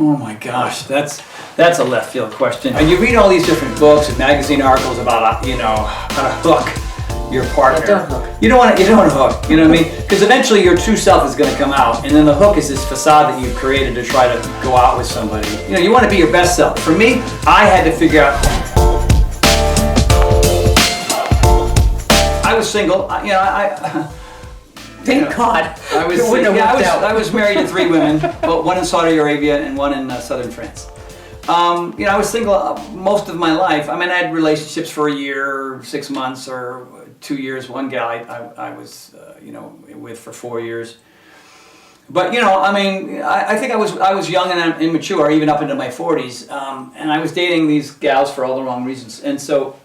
Oh my gosh, that's a left field question. And you read all these different books and magazine articles about how to hook your partner. Yeah, don't hook. You don't want to hook. You know what I mean? Because eventually your true self is going to come out, and then the hook is this facade that you've created to try to go out with somebody. You want to be your best self. For me, I had to figure out. I was single. Thank God. I was married to 3 women, but one in Saudi Arabia and one in southern France. I was single most of my life. I mean, I had relationships for a year, 6 months, or 2 years. One gal I was, with for 4 years. But I think I was young and immature, even up into my 40s, and I was dating these gals for all the wrong reasons. And so,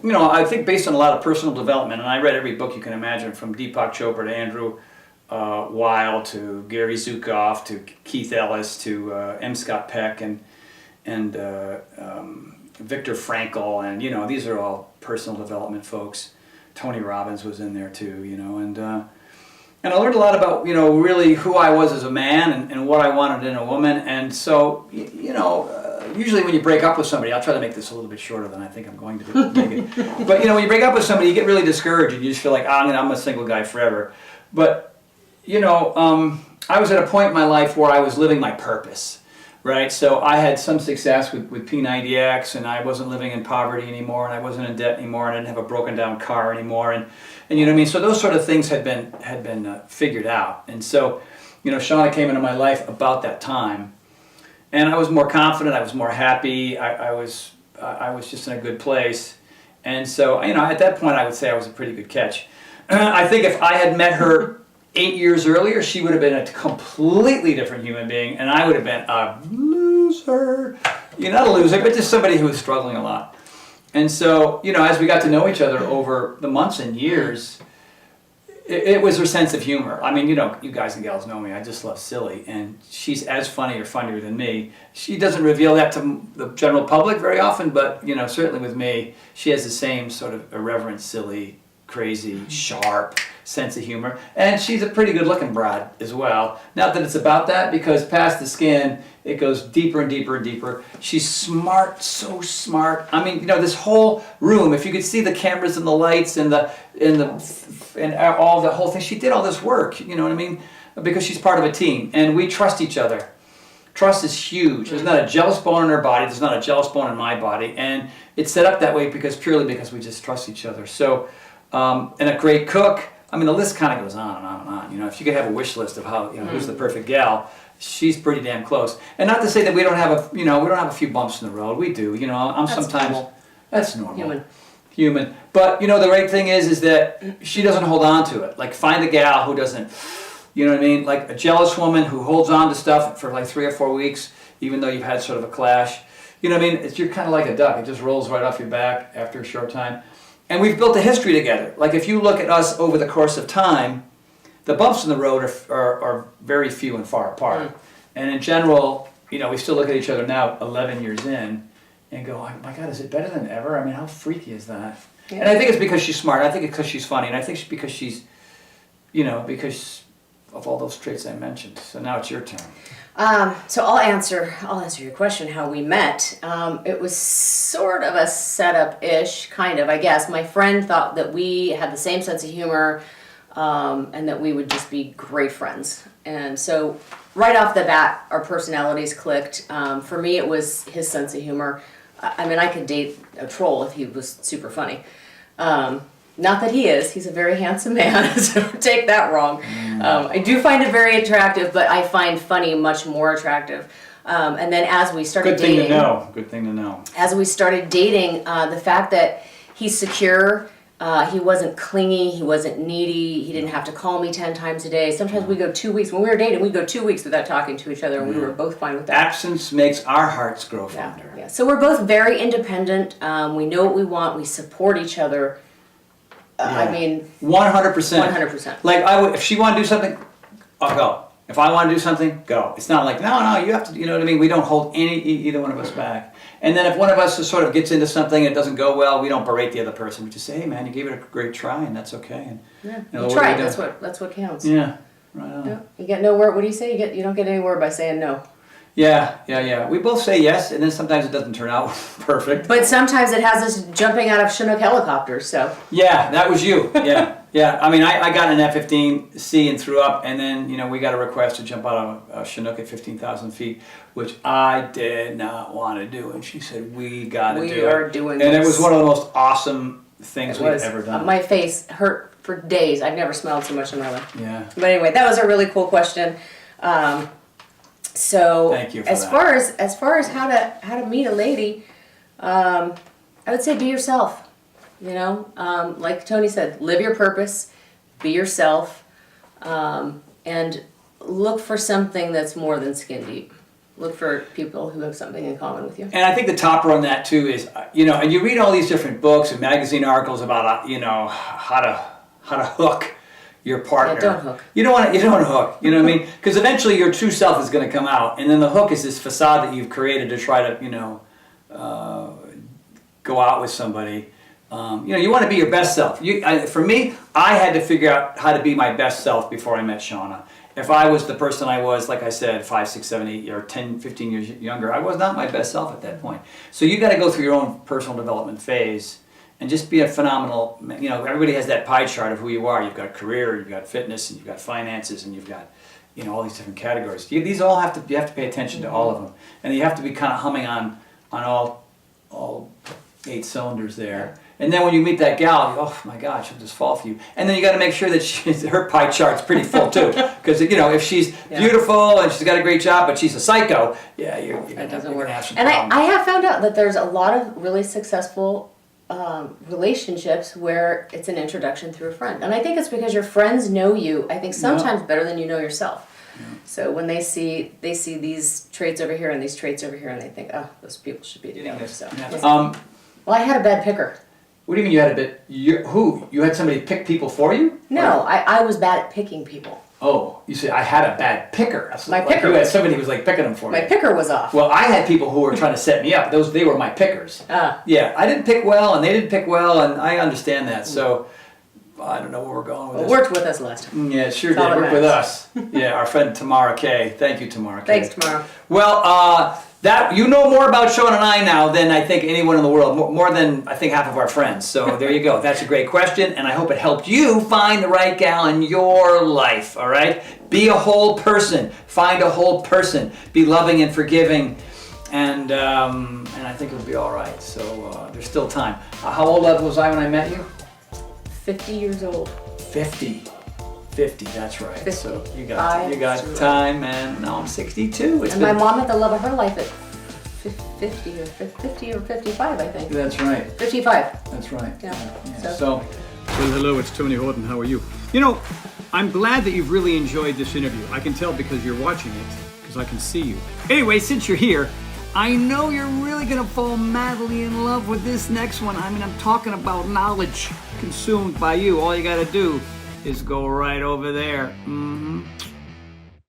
I think based on a lot of personal development, and I read every book you can imagine, from Deepak Chopra to Andrew Weil to Gary Zukav to Keith Ellis to M. Scott Peck and Viktor Frankl, and these are all personal development folks. Tony Robbins was in there too, and I learned a lot about really who I was as a man and what I wanted in a woman. And so usually when you break up with somebody, I'll try to make this a little bit shorter than I think I'm going to make it. But when you break up with somebody, you get really discouraged and you just feel like, I'm a single guy forever. But I was at a point in my life where I was living my purpose. Right, so I had some success with P90X, and I wasn't living in poverty anymore, and I wasn't in debt anymore, and I didn't have a broken down car anymore, and you know what I mean. So those sort of things had been figured out, and so Shawna came into my life about that time, and I was more confident, I was more happy, I was just in a good place, and so at that point I would say I was a pretty good catch. I think if I had met her 8 years earlier, she would have been a completely different human being, and I would have been a loser. Not a loser, but just somebody who was struggling a lot. And so, as we got to know each other over the months and years, it was her sense of humor. I mean, you guys and gals know me, I just love silly, and she's as funny or funnier than me. She doesn't reveal that to the general public very often, but, certainly with me, she has the same sort of irreverent, silly, crazy, sharp sense of humor, and she's a pretty good looking broad as well. Not that it's about that, because past the skin it goes deeper and deeper and deeper. She's smart, so smart. I mean, this whole room, if you could see the cameras and the lights and all the whole thing, she did all this work, you know what I mean, because she's part of a team, and we trust each other. Trust is huge. There's not a jealous bone in her body, there's not a jealous bone in my body, and it's set up that way purely because we just trust each other. So and a great cook. I mean, the list kind of goes on and on and on. If you could have a wish list of how, who's the perfect gal, she's pretty damn close. And not to say that we don't have a few bumps in the road. We do. I'm sometimes normal. That's normal. Human. But the right thing is that she doesn't hold on to it. Like, find a gal who doesn't, you know what I mean? Like a jealous woman who holds on to stuff for like 3 or 4 weeks, even though you've had sort of a clash. You know what I mean? You're kind of like a duck. It just rolls right off your back after a short time. And we've built a history together. Like, if you look at us over the course of time, the bumps in the road are very few and far apart. And in general, we still look at each other now 11 years in and go, oh my God, is it better than ever? I mean, how freaky is that? Yeah. And I think it's because she's smart. I think it's because she's funny. And I think it's because she's, because of all those traits I mentioned. So now it's your turn. So I'll answer your question, how we met. It was sort of a setup-ish, kind of, I guess. My friend thought that we had the same sense of humor, and that we would just be great friends. And so right off the bat, our personalities clicked. For me, it was his sense of humor. I mean, I could date a troll if he was super funny. Not that he is. He's a very handsome man, so don't take that wrong. I do find it very attractive, but I find funny much more attractive. And then as we started dating... Good thing to know. As we started dating, the fact that he's secure, he wasn't clingy, he wasn't needy, he didn't have to call me 10 times a day. Sometimes we go 2 weeks. When we were dating, we'd go 2 weeks without talking to each other, and we were both fine with that. Absence makes our hearts grow fonder. Yeah. So we're both very independent. We know what we want. We support each other. I mean, 100%. 100%. Like, if she wanted to do something, I'll go. If I want to do something, go. It's not like, no, you have to, you know what I mean? We don't hold either one of us back. And then if one of us just sort of gets into something and it doesn't go well, we don't berate the other person. We just say, hey man, you gave it a great try, and that's okay. And you tried. That's what counts. Yeah, right on. Yeah. You get nowhere. What do you say? You don't get anywhere by saying no. Yeah. We both say yes, and then sometimes it doesn't turn out perfect. But sometimes it has us jumping out of Chinook helicopters, so. Yeah, that was you. Yeah. I mean, I got an F-15C and threw up, and then, we got a request to jump out of a Chinook at 15,000 feet, which I did not want to do. And she said, we got to do it. We are doing and this. it was one of the most awesome things we've ever done. My face hurt for days. I've never smelled so much in my life. Yeah. But anyway, that was a really cool question. So thank you for as far as how to meet a lady, I would say be yourself. Like Tony said, live your purpose, be yourself, and look for something that's more than skin deep. Look for people who have something in common with you. And I think the topper on that too is, and you read all these different books and magazine articles about, how to hook your partner. Yeah, don't hook. You don't want to hook. You know what I mean? Because eventually your true self is going to come out, and then the hook is this facade that you've created to try to, go out with somebody. You want to be your best self. For me, I had to figure out how to be my best self before I met Shawna. If I was the person I was, like I said, 5, 6, 7, 8, or 10, 15 years younger, I was not my best self at that point. So you got to go through your own personal development phase and just be a phenomenal, everybody has that pie chart of who you are. You've got career, you've got fitness, and you've got finances, and you've got, all these different categories. These all you have to pay attention to all of them. And you have to be kind of humming on all 8 cylinders there. And then when you meet that gal, oh my God, she'll just fall for you. And then you got to make sure that her pie chart's pretty full too, because if she's beautiful and she's got a great job, but she's a psycho, you're That doesn't work. have some And problems. I have found out that there's a lot of really successful relationships where it's an introduction through a friend, and I think it's because your friends know you. I think sometimes better than you know yourself. Yeah. So when they see these traits over here and these traits over here, and they think, oh, those people should be together. So. Well, I had a bad picker. What do you mean you had a bit? Who? You had somebody pick people for you? No, I was bad at picking people. Oh, you said I had a bad picker. Picker. You had somebody who was like picking them for me. My picker was off. Well, I had people who were trying to set me up. They were my pickers. Yeah, I didn't pick well, and they didn't pick well, and I understand that. So I don't know where we're going with this. It worked with us last time. Yeah, it sure did. Worked with us. Yeah, our friend Tamara Kay. Thank you, Tamara Kay. Thanks, Tamara. Well, that you know more about Shawna and I now than I think anyone in the world, more than I think half of our friends. So there you go. That's a great question, and I hope it helped you find the right gal in your life. All right, be a whole person. Find a whole person. Be loving and forgiving, and I think it'll be all right. So there's still time. How old was I when I met you? 50 years old. 50, that's right. 50. So you got time, man. Now I'm 62. My mom had the love of her life at 50 or 55, I think. That's right. 55. That's right. Yeah. So, well, hello, it's Tony Horton. How are you? I'm glad that you've really enjoyed this interview. I can tell because you're watching it, because I can see you. Anyway, since you're here, I know you're really going to fall madly in love with this next one. I mean, I'm talking about knowledge consumed by you. All you got to do is go right over there.